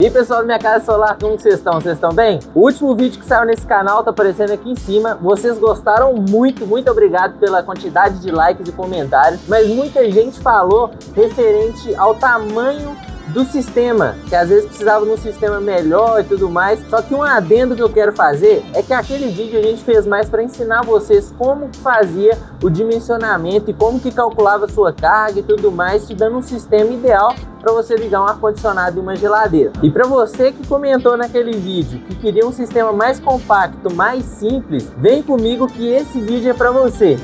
E aí pessoal da Minha Casa Solar, como que vocês estão? Vocês estão bem? O último vídeo que saiu nesse canal tá aparecendo aqui em cima. Vocês gostaram muito, muito obrigado pela quantidade de likes e comentários. Mas muita gente falou referente ao tamanho do sistema, que às vezes precisava de um sistema melhor e tudo mais. Só que um adendo que eu quero fazer é que aquele vídeo a gente fez mais para ensinar vocês como que fazia o dimensionamento e como que calculava a sua carga e tudo mais, te dando um sistema ideal para você ligar um ar-condicionado e uma geladeira. E para você que comentou naquele vídeo que queria um sistema mais compacto, mais simples, vem comigo que esse vídeo é para você.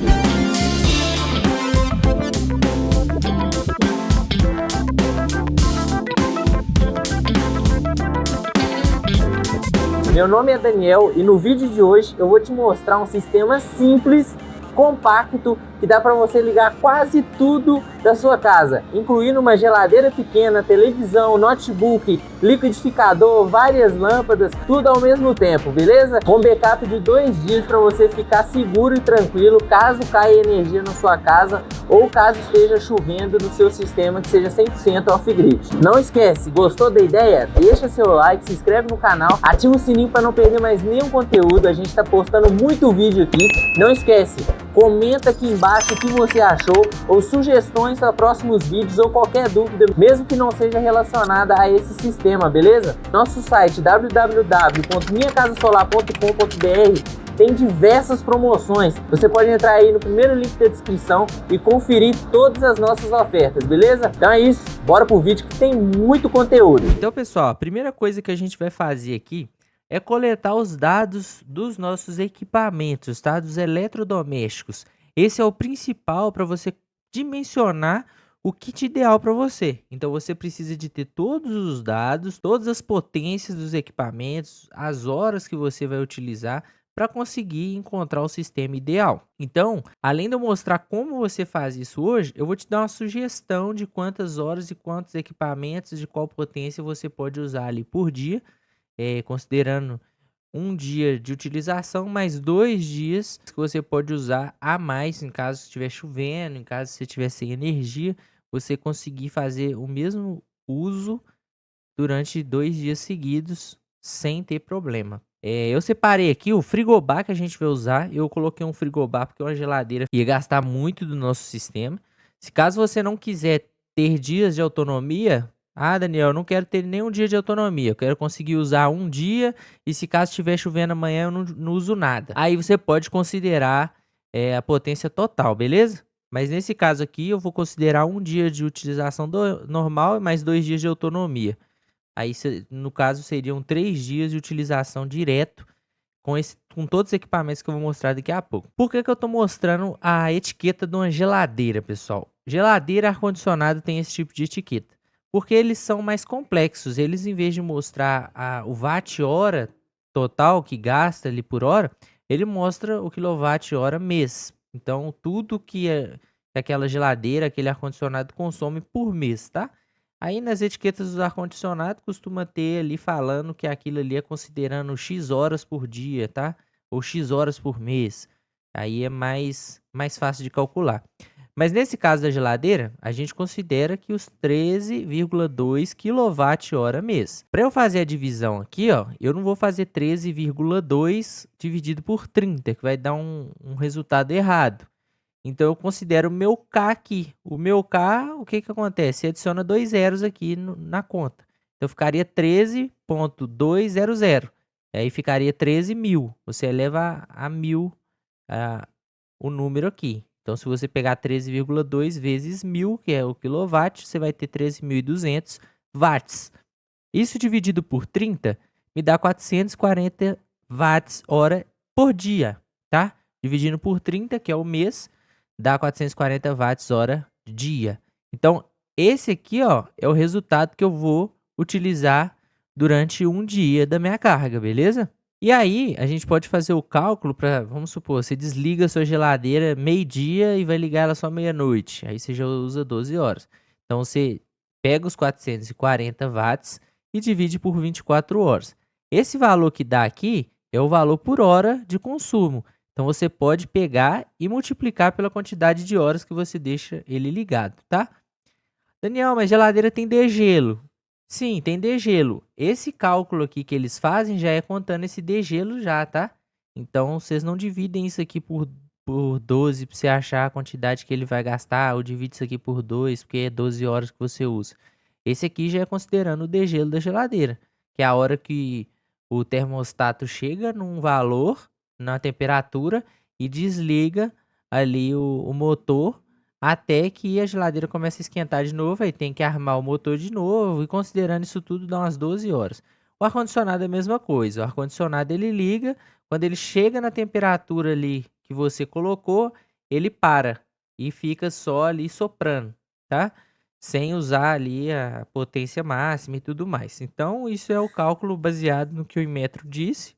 Meu nome é Daniel e no vídeo de hoje eu vou te mostrar um sistema simples, compacto, que dá para você ligar quase tudo da sua casa, incluindo uma geladeira pequena, televisão, notebook, liquidificador, várias lâmpadas, tudo ao mesmo tempo, beleza? Com backup de 2 dias para você ficar seguro e tranquilo caso caia energia na sua casa ou caso esteja chovendo no seu sistema que seja 100% off-grid. Não esquece, gostou da ideia? Deixa seu like, se inscreve no canal, ativa o sininho para não perder mais nenhum conteúdo, a gente está postando muito vídeo aqui. Não esquece, comenta aqui embaixo o que você achou ou sugestões para próximos vídeos ou qualquer dúvida, mesmo que não seja relacionada a esse sistema, beleza? Nosso site www.minhacasasolar.com.br tem diversas promoções. Você pode entrar aí no primeiro link da descrição e conferir todas as nossas ofertas, beleza? Então é isso, bora pro vídeo que tem muito conteúdo. Então, pessoal, a primeira coisa que a gente vai fazer aqui é coletar os dados dos nossos equipamentos, tá? Dos eletrodomésticos. Esse é o principal para você dimensionar o kit ideal para você. Então você precisa de ter todos os dados, todas as potências dos equipamentos, as horas que você vai utilizar para conseguir encontrar o sistema ideal. Então, além de eu mostrar como você faz isso hoje, eu vou te dar uma sugestão de quantas horas e quantos equipamentos de qual potência você pode usar ali por dia, considerando um dia de utilização, mais 2 dias que você pode usar a mais em caso estiver chovendo, em caso você estiver sem energia, você conseguir fazer o mesmo uso durante 2 dias seguidos sem ter problema. Eu separei aqui o frigobar que a gente vai usar. Eu coloquei um frigobar porque uma geladeira ia gastar muito do nosso sistema. Se caso você não quiser ter dias de autonomia, Daniel, eu não quero ter nenhum dia de autonomia, eu quero conseguir usar um dia e se caso estiver chovendo amanhã eu não uso nada. Aí você pode considerar a potência total, beleza? Mas nesse caso aqui eu vou considerar um dia de utilização normal e mais 2 dias de autonomia. Aí no caso seriam 3 dias de utilização direto com todos os equipamentos que eu vou mostrar daqui a pouco. Por que eu estou mostrando a etiqueta de uma geladeira, pessoal? Geladeira e ar-condicionado tem esse tipo de etiqueta. Porque eles são mais complexos. Eles, em vez de mostrar o watt-hora total que gasta ali por hora, ele mostra o quilowatt-hora mês. Então, tudo que aquela geladeira, aquele ar-condicionado consome por mês, tá? Aí, nas etiquetas do ar-condicionado, costuma ter ali falando que aquilo ali é considerando X horas por dia, tá? Ou X horas por mês. Aí é mais fácil de calcular. Mas nesse caso da geladeira, a gente considera que os 13,2 kWh mês. Para eu fazer a divisão aqui, ó, eu não vou fazer 13,2 dividido por 30, que vai dar um resultado errado. Então eu considero o meu K aqui. O meu K, o que acontece? Você adiciona 2 zeros aqui na conta. Então ficaria 13.200. Aí ficaria 13.000. Você eleva a 1.000 o número aqui. Então, se você pegar 13,2 vezes 1.000, que é o quilowatt, você vai ter 13.200 watts. Isso dividido por 30 me dá 440 watts hora por dia, tá? Dividindo por 30, que é o mês, dá 440 watts hora dia. Então, esse aqui, ó, é o resultado que eu vou utilizar durante um dia da minha carga, beleza? E aí, a gente pode fazer o cálculo para, vamos supor, você desliga a sua geladeira meio-dia e vai ligar ela só meia-noite. Aí você já usa 12 horas. Então, você pega os 440 watts e divide por 24 horas. Esse valor que dá aqui é o valor por hora de consumo. Então, você pode pegar e multiplicar pela quantidade de horas que você deixa ele ligado, tá? Daniel, mas geladeira tem degelo. Sim, tem degelo. Esse cálculo aqui que eles fazem já é contando esse degelo já, tá? Então, vocês não dividem isso aqui por 12 para você achar a quantidade que ele vai gastar, ou divide isso aqui por 2, porque é 12 horas que você usa. Esse aqui já é considerando o degelo da geladeira, que é a hora que o termostato chega num valor, na temperatura, e desliga ali o motor até que a geladeira comece a esquentar de novo, aí tem que armar o motor de novo, e considerando isso tudo dá umas 12 horas. O ar-condicionado é a mesma coisa, o ar-condicionado ele liga, quando ele chega na temperatura ali que você colocou, ele para e fica só ali soprando, tá? Sem usar ali a potência máxima e tudo mais. Então, isso é o cálculo baseado no que o Inmetro disse.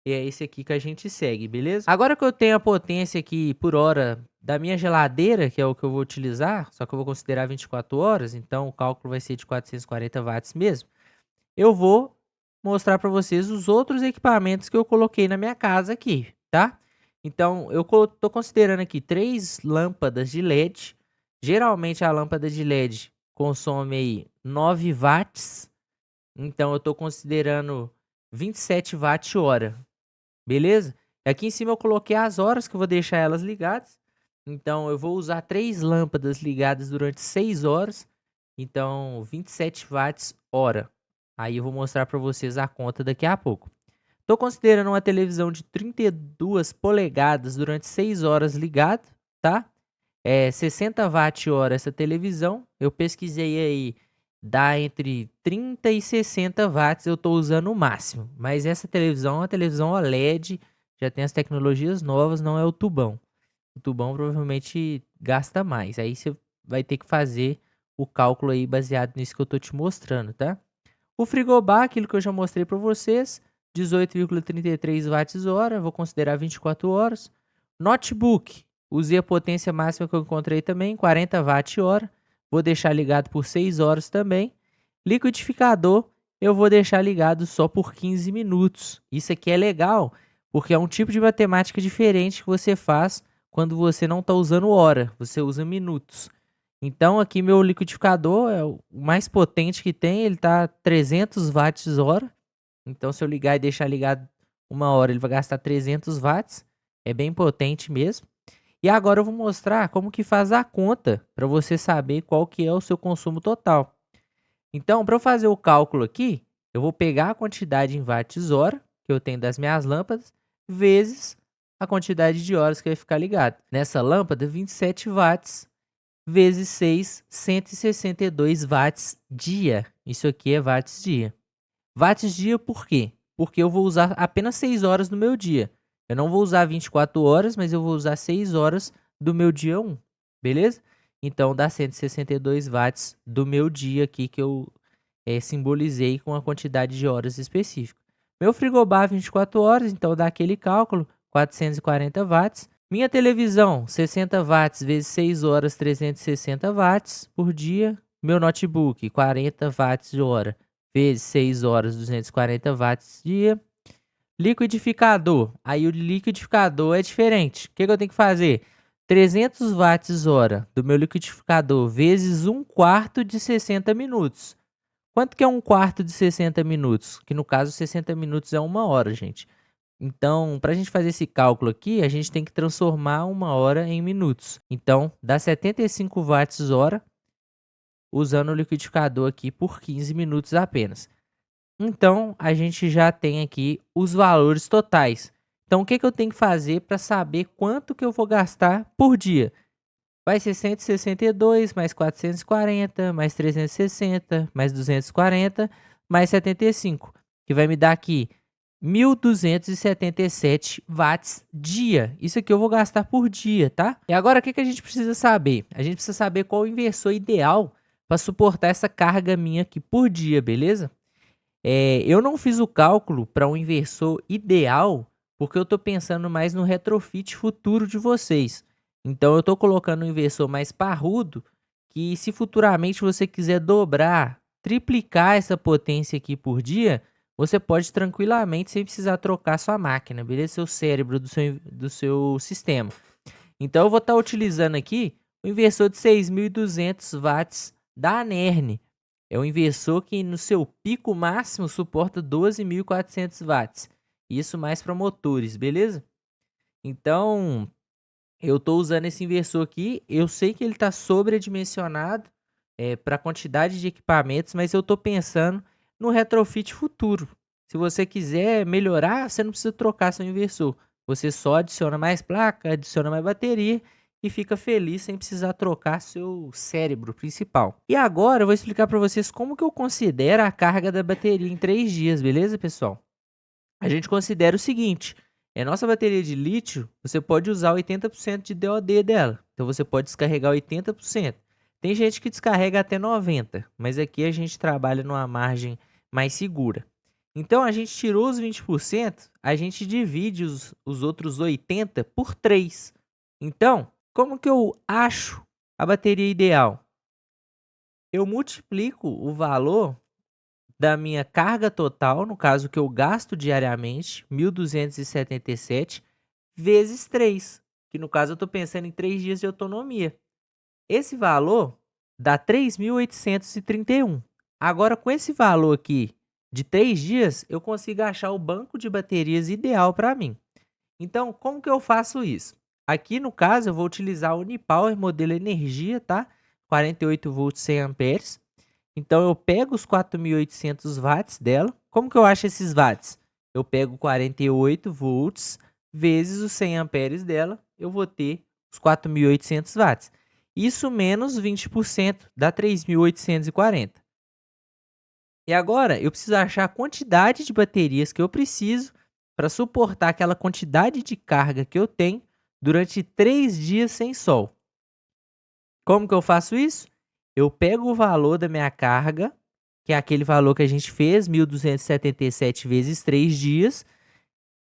E é esse aqui que a gente segue, beleza? Agora que eu tenho a potência aqui por hora da minha geladeira, que é o que eu vou utilizar, só que eu vou considerar 24 horas, então o cálculo vai ser de 440 watts mesmo. Eu vou mostrar para vocês os outros equipamentos que eu coloquei na minha casa aqui, tá? Então, eu tô considerando aqui 3 lâmpadas de LED. Geralmente a lâmpada de LED consome aí 9 watts. Então, eu tô considerando 27 watt-hora. Beleza? Aqui em cima eu coloquei as horas que eu vou deixar elas ligadas. Então eu vou usar 3 lâmpadas ligadas durante 6 horas. Então 27 watts hora. Aí eu vou mostrar para vocês a conta daqui a pouco. Estou considerando uma televisão de 32 polegadas durante 6 horas ligada, tá? É 60 watt-hora essa televisão. Eu pesquisei aí, dá entre 30 e 60 watts, eu estou usando o máximo. Mas essa televisão é uma televisão OLED, já tem as tecnologias novas, não é o tubão. O tubão provavelmente gasta mais. Aí você vai ter que fazer o cálculo aí baseado nisso que eu estou te mostrando, tá? O frigobar, aquilo que eu já mostrei para vocês, 18,33 watts-hora, vou considerar 24 horas. Notebook, usei a potência máxima que eu encontrei também, 40 watt-hora, vou deixar ligado por 6 horas também. Liquidificador, eu vou deixar ligado só por 15 minutos. Isso aqui é legal, porque é um tipo de matemática diferente que você faz quando você não está usando hora, você usa minutos. Então aqui meu liquidificador é o mais potente que tem, ele tá 300 watts-hora. Então se eu ligar e deixar ligado 1 hora, ele vai gastar 300 watts. É bem potente mesmo. E agora eu vou mostrar como que faz a conta para você saber qual que é o seu consumo total. Então, para eu fazer o cálculo aqui, eu vou pegar a quantidade em watts-hora que eu tenho das minhas lâmpadas, vezes a quantidade de horas que vai ficar ligado. Nessa lâmpada, 27 watts vezes 6, 162 watts dia. Isso aqui é watts dia. Watts dia por quê? Porque eu vou usar apenas 6 horas no meu dia. Eu não vou usar 24 horas, mas eu vou usar 6 horas do meu dia 1. Beleza? Então dá 162 watts do meu dia aqui que eu simbolizei com a quantidade de horas específica. Meu frigobar 24 horas, então dá aquele cálculo, 440 watts. Minha televisão, 60 watts vezes 6 horas, 360 watts por dia. Meu notebook, 40 watts de hora vezes 6 horas, 240 watts dia. Liquidificador, aí o liquidificador é diferente. O que eu tenho que fazer? 300 watts hora do meu liquidificador vezes 1/4 de 60 minutos. Quanto que é 1/4 de 60 minutos? Que no caso 60 minutos é 1 hora, gente. Então, para a gente fazer esse cálculo aqui, a gente tem que transformar 1 hora em minutos. Então, dá 75 watts-hora usando o liquidificador aqui por 15 minutos apenas. Então, a gente já tem aqui os valores totais. Então, o que eu tenho que fazer para saber quanto que eu vou gastar por dia? Vai ser 162, mais 440, mais 360, mais 240, mais 75, que vai me dar aqui 1.277 watts dia. Isso aqui eu vou gastar por dia, tá? E agora o que a gente precisa saber? A gente precisa saber qual o inversor ideal para suportar essa carga minha aqui por dia, beleza? Eu não fiz o cálculo para um inversor ideal, porque eu estou pensando mais no retrofit futuro de vocês. Então eu estou colocando um inversor mais parrudo, que se futuramente você quiser dobrar, triplicar essa potência aqui por dia, você pode tranquilamente sem precisar trocar sua máquina, beleza? Seu cérebro do seu sistema. Então eu vou estar utilizando aqui o inversor de 6.200 watts da Anerne. É um inversor que no seu pico máximo suporta 12.400 watts. Isso mais para motores, beleza? Então, eu estou usando esse inversor aqui. Eu sei que ele está sobredimensionado para a quantidade de equipamentos, mas eu estou pensando no retrofit futuro. Se você quiser melhorar, você não precisa trocar seu inversor. Você só adiciona mais placa, adiciona mais bateria e fica feliz sem precisar trocar seu cérebro principal. E agora eu vou explicar para vocês como que eu considero a carga da bateria em 3 dias, beleza, pessoal? A gente considera o seguinte: nossa bateria de lítio, você pode usar 80% de DOD dela. Então você pode descarregar 80%. Tem gente que descarrega até 90%, mas aqui a gente trabalha numa margem mais segura. Então a gente tirou os 20%, a gente divide os outros 80% por 3. Então, como que eu acho a bateria ideal? Eu multiplico o valor da minha carga total, no caso que eu gasto diariamente, 1.277, vezes 3, que no caso eu estou pensando em 3 dias de autonomia. Esse valor dá 3.831. Agora, com esse valor aqui de 3 dias, eu consigo achar o banco de baterias ideal para mim. Então, como que eu faço isso? Aqui no caso, eu vou utilizar o Unipower modelo Energia, tá? 48 volts 100 amperes. Então, eu pego os 4.800 watts dela. Como que eu acho esses watts? Eu pego 48 volts vezes os 100 amperes dela, eu vou ter os 4.800 watts. Isso menos 20% dá 3.840. E agora, eu preciso achar a quantidade de baterias que eu preciso para suportar aquela quantidade de carga que eu tenho durante 3 dias sem sol. Como que eu faço isso? Eu pego o valor da minha carga, que é aquele valor que a gente fez, 1.277 vezes 3 dias,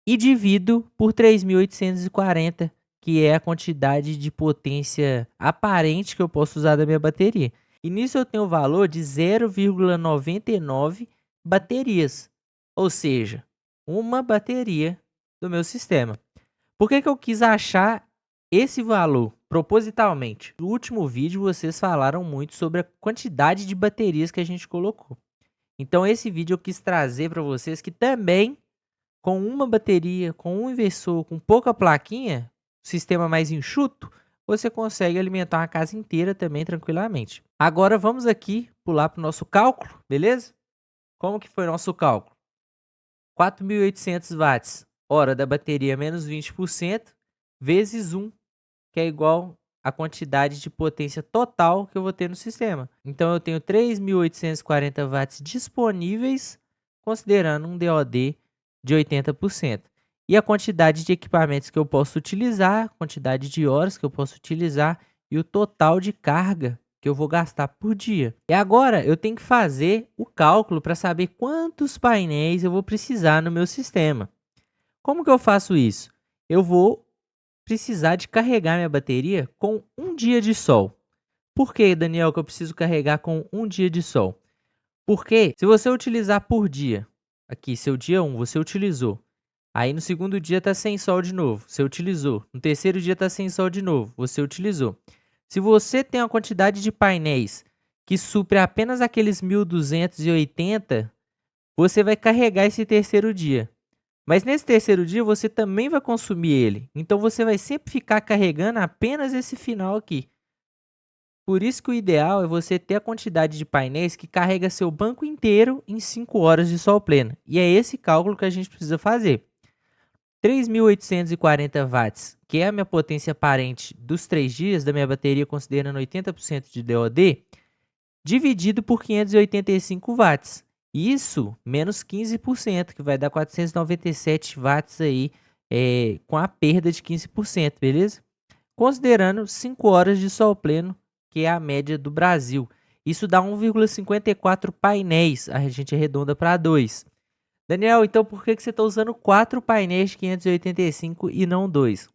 e divido por 3.840, que é a quantidade de potência aparente que eu posso usar da minha bateria. E nisso eu tenho o valor de 0,99 baterias, ou seja, uma bateria do meu sistema. Por que eu quis achar esse valor propositalmente? No último vídeo vocês falaram muito sobre a quantidade de baterias que a gente colocou. Então esse vídeo eu quis trazer para vocês que também com uma bateria, com um inversor, com pouca plaquinha, sistema mais enxuto, você consegue alimentar uma casa inteira também tranquilamente. Agora vamos aqui pular para o nosso cálculo, beleza? Como que foi o nosso cálculo? 4.800 watts, hora da bateria menos 20%, vezes 1, que é igual à quantidade de potência total que eu vou ter no sistema. Então eu tenho 3.840 watts disponíveis, considerando um DOD de 80%. E a quantidade de equipamentos que eu posso utilizar, quantidade de horas que eu posso utilizar e o total de carga que eu vou gastar por dia. E agora eu tenho que fazer o cálculo para saber quantos painéis eu vou precisar no meu sistema. Como que eu faço isso? Eu vou precisar de carregar minha bateria com um dia de sol. Por que, Daniel, que eu preciso carregar com um dia de sol? Porque se você utilizar por dia, aqui, seu dia 1, você utilizou. Aí no segundo dia está sem sol de novo, você utilizou. No terceiro dia está sem sol de novo, você utilizou. Se você tem uma quantidade de painéis que supre apenas aqueles 1.280, você vai carregar esse terceiro dia. Mas nesse terceiro dia você também vai consumir ele. Então você vai sempre ficar carregando apenas esse final aqui. Por isso que o ideal é você ter a quantidade de painéis que carrega seu banco inteiro em 5 horas de sol pleno. E é esse cálculo que a gente precisa fazer. 3.840 watts, que é a minha potência aparente dos 3 dias da minha bateria, considerando 80% de DOD, dividido por 585 watts. Isso menos 15%, que vai dar 497 watts aí, com a perda de 15%, beleza? Considerando 5 horas de sol pleno, que é a média do Brasil. Isso dá 1,54 painéis, a gente arredonda para 2. Daniel, então por que você está usando 4 painéis de 585 e não 2?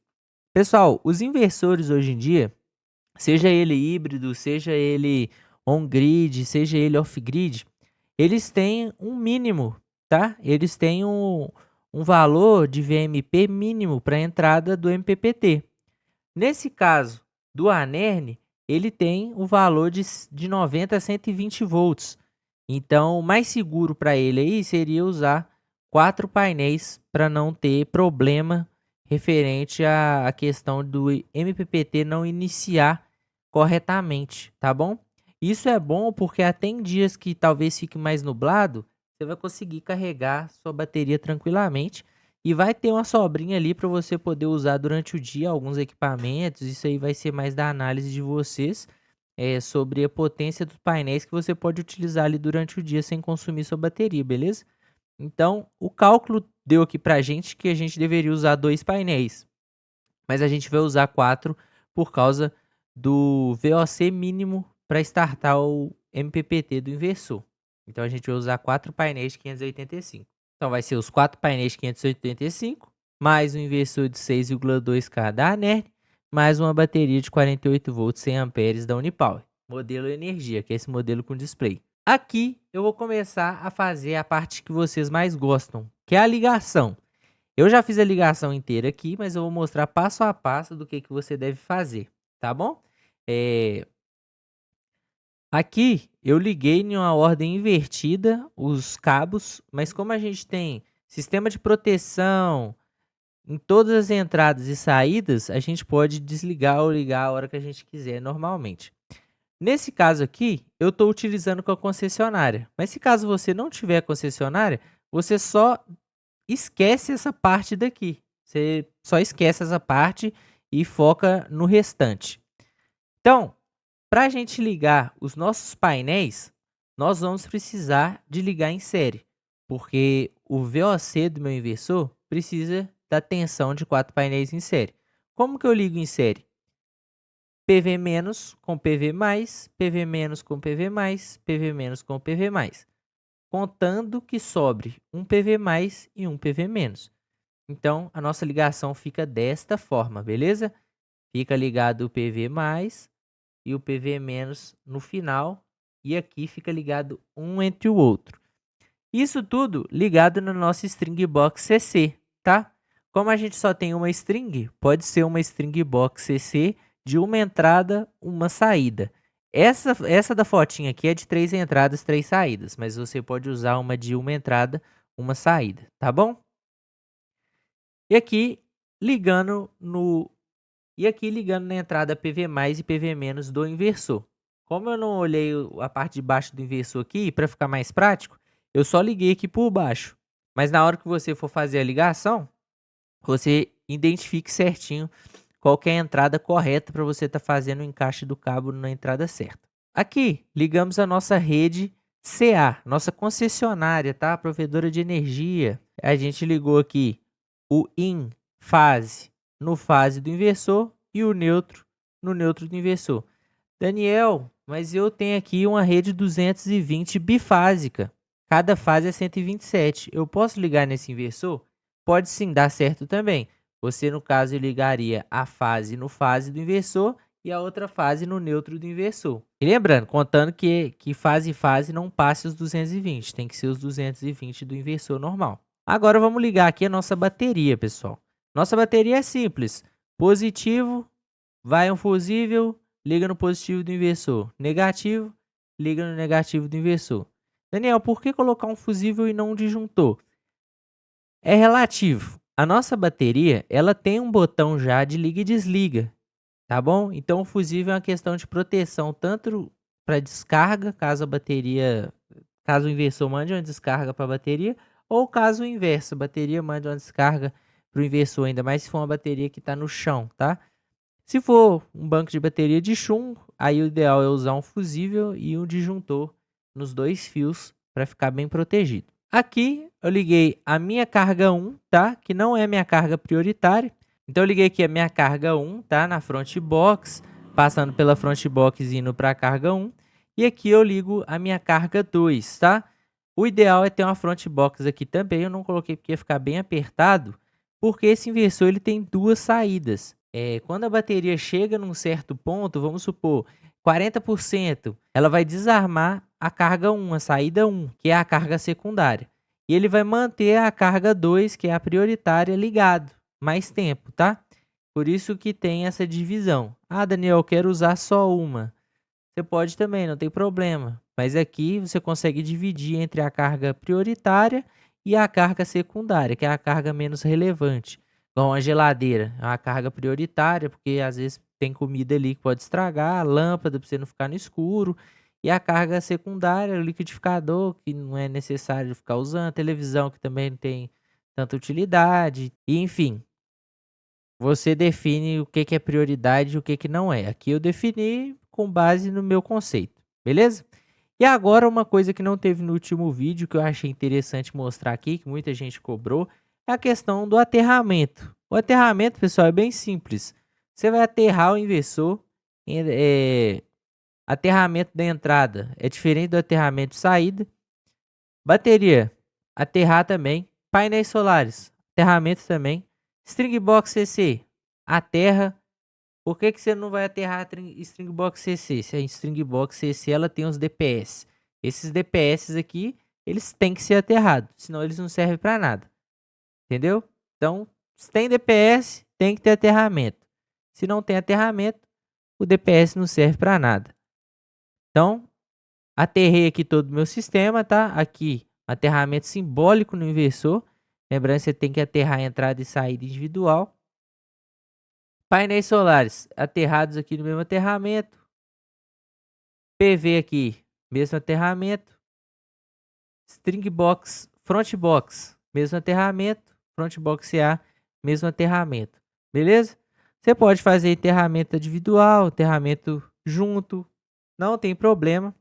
Pessoal, os inversores hoje em dia, seja ele híbrido, seja ele on-grid, seja ele off-grid, eles têm um mínimo, tá? Eles têm um valor de VMP mínimo para a entrada do MPPT. Nesse caso do Anerne, ele tem o valor de 90 a 120 volts. Então, o mais seguro para ele aí seria usar 4 painéis para não ter problema referente à questão do MPPT não iniciar corretamente, tá bom? Isso é bom porque até em dias que talvez fique mais nublado, você vai conseguir carregar sua bateria tranquilamente e vai ter uma sobrinha ali para você poder usar durante o dia alguns equipamentos. Isso aí vai ser mais da análise de vocês, sobre a potência dos painéis que você pode utilizar ali durante o dia sem consumir sua bateria, beleza? Então, o cálculo deu aqui pra gente que a gente deveria usar 2 painéis, mas a gente vai usar 4 por causa do VOC mínimo para startar o MPPT do inversor. Então, a gente vai usar 4 painéis de 585. Então, vai ser os 4 painéis de 585, mais um inversor de 6,2K da Anerd, mais uma bateria de 48 volts 100 amperes da Unipower. Modelo energia, que é esse modelo com display. Aqui eu vou começar a fazer a parte que vocês mais gostam, que é a ligação. Eu já fiz a ligação inteira aqui, mas eu vou mostrar passo a passo do que você deve fazer, tá bom? Aqui eu liguei em uma ordem invertida os cabos, mas como a gente tem sistema de proteção em todas as entradas e saídas, a gente pode desligar ou ligar a hora que a gente quiser normalmente. Nesse caso aqui, eu estou utilizando com a concessionária, mas se caso você não tiver concessionária, você só esquece essa parte daqui. Você só esquece essa parte e foca no restante. Então, para a gente ligar os nossos painéis, nós vamos precisar de ligar em série, porque o VOC do meu inversor precisa da tensão de 4 painéis em série. Como que eu ligo em série? PV- com PV+, PV- com PV+, PV- com PV+, contando que sobre um PV+ e um PV-. Então, a nossa ligação fica desta forma, beleza? Fica ligado o PV+ e o PV- no final, e aqui fica ligado um entre o outro. Isso tudo ligado na nossa string box CC, tá? Como a gente só tem uma string, pode ser uma string box CC de uma entrada, uma saída. Essa da fotinha aqui é de 3 entradas, 3 saídas, mas você pode usar uma de uma entrada, uma saída, tá bom? E aqui ligando na entrada PV+ e PV- do inversor. Como eu não olhei a parte de baixo do inversor aqui, para ficar mais prático, eu só liguei aqui por baixo. Mas na hora que você for fazer a ligação, você identifique certinho qual que é a entrada correta para você estar fazendo o encaixe do cabo na entrada certa. Aqui, ligamos a nossa rede CA, nossa concessionária, tá? Provedora de energia. A gente ligou aqui o IN fase no fase do inversor e o neutro no neutro do inversor. Daniel, mas eu tenho aqui uma rede 220 bifásica. Cada fase é 127. Eu posso ligar nesse inversor? Pode sim, dar certo também. Você, no caso, ligaria a fase no fase do inversor e a outra fase no neutro do inversor. E lembrando, contando que fase e fase não passe os 220, tem que ser os 220 do inversor normal. Agora vamos ligar aqui a nossa bateria, pessoal. Nossa bateria é simples. Positivo, vai um fusível, liga no positivo do inversor. Negativo, liga no negativo do inversor. Daniel, por que colocar um fusível e não um disjuntor? É relativo. A nossa bateria, ela tem um botão já de liga e desliga, tá bom? Então o fusível é uma questão de proteção tanto para descarga, caso o inversor mande uma descarga para a bateria, ou caso o inverso, a bateria mande uma descarga para o inversor, ainda mais se for uma bateria que está no chão, tá? Se for um banco de bateria de chumbo, aí o ideal é usar um fusível e um disjuntor nos 2 fios para ficar bem protegido. Aqui eu liguei a minha carga 1, tá? Que não é minha carga prioritária. Então eu liguei aqui a minha carga 1, tá? Na front box, passando pela front box e indo para a carga 1. E aqui eu ligo a minha carga 2, tá? O ideal é ter uma front box aqui também. Eu não coloquei porque ia ficar bem apertado, porque esse inversor ele tem 2 saídas. Quando a bateria chega num certo ponto, vamos supor 40%, ela vai desarmar a carga 1, a saída 1, que é a carga secundária. E ele vai manter a carga 2, que é a prioritária, ligado mais tempo, tá? Por isso que tem essa divisão. Ah, Daniel, eu quero usar só uma. Você pode também, não tem problema. Mas aqui você consegue dividir entre a carga prioritária e a carga secundária, que é a carga menos relevante. Igual a geladeira, é uma carga prioritária, porque às vezes tem comida ali que pode estragar, a lâmpada para você não ficar no escuro, e a carga secundária, o liquidificador, que não é necessário ficar usando, a televisão, que também não tem tanta utilidade, e enfim. Você define o que que é prioridade e o que que não é. Aqui eu defini com base no meu conceito, beleza? E agora uma coisa que não teve no último vídeo, que eu achei interessante mostrar aqui, que muita gente cobrou, é a questão do aterramento. O aterramento, pessoal, é bem simples. Você vai aterrar o inversor, aterramento da entrada é diferente do aterramento de saída. Bateria, aterrar também. Painéis solares, aterramento também. String Box CC, aterra. Por que que você não vai aterrar a String Box CC? Se a String Box CC ela tem os DPS. Esses DPS aqui, eles têm que ser aterrados, senão eles não servem para nada. Entendeu? Então, se tem DPS, tem que ter aterramento. Se não tem aterramento, o DPS não serve para nada. Então, aterrei aqui todo o meu sistema, tá? Aqui, aterramento simbólico no inversor. Lembrando que você tem que aterrar a entrada e saída individual. Painéis solares aterrados aqui no mesmo aterramento. PV aqui, mesmo aterramento. String Box, Front Box, mesmo aterramento. Front Box CA, mesmo aterramento. Beleza? Você pode fazer aterramento individual, aterramento junto. Não tem problema.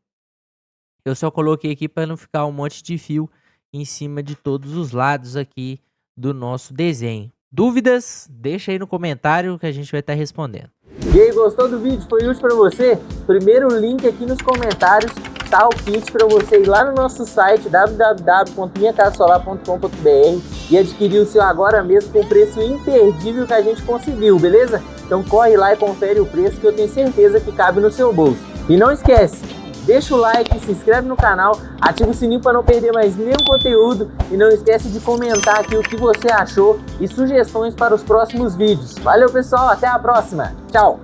Eu só coloquei aqui para não ficar um monte de fio em cima de todos os lados aqui do nosso desenho. Dúvidas? Deixa aí no comentário que a gente vai estar respondendo. E aí, gostou do vídeo? Foi útil para você? Primeiro link aqui nos comentários tá o kit para você ir lá no nosso site www.minhacasasolar.com.br e adquirir o seu agora mesmo com o preço imperdível que a gente conseguiu, beleza? Então corre lá e confere o preço que eu tenho certeza que cabe no seu bolso. E não esquece, deixa o like, se inscreve no canal, ativa o sininho para não perder mais nenhum conteúdo e não esquece de comentar aqui o que você achou e sugestões para os próximos vídeos. Valeu, pessoal, até a próxima. Tchau!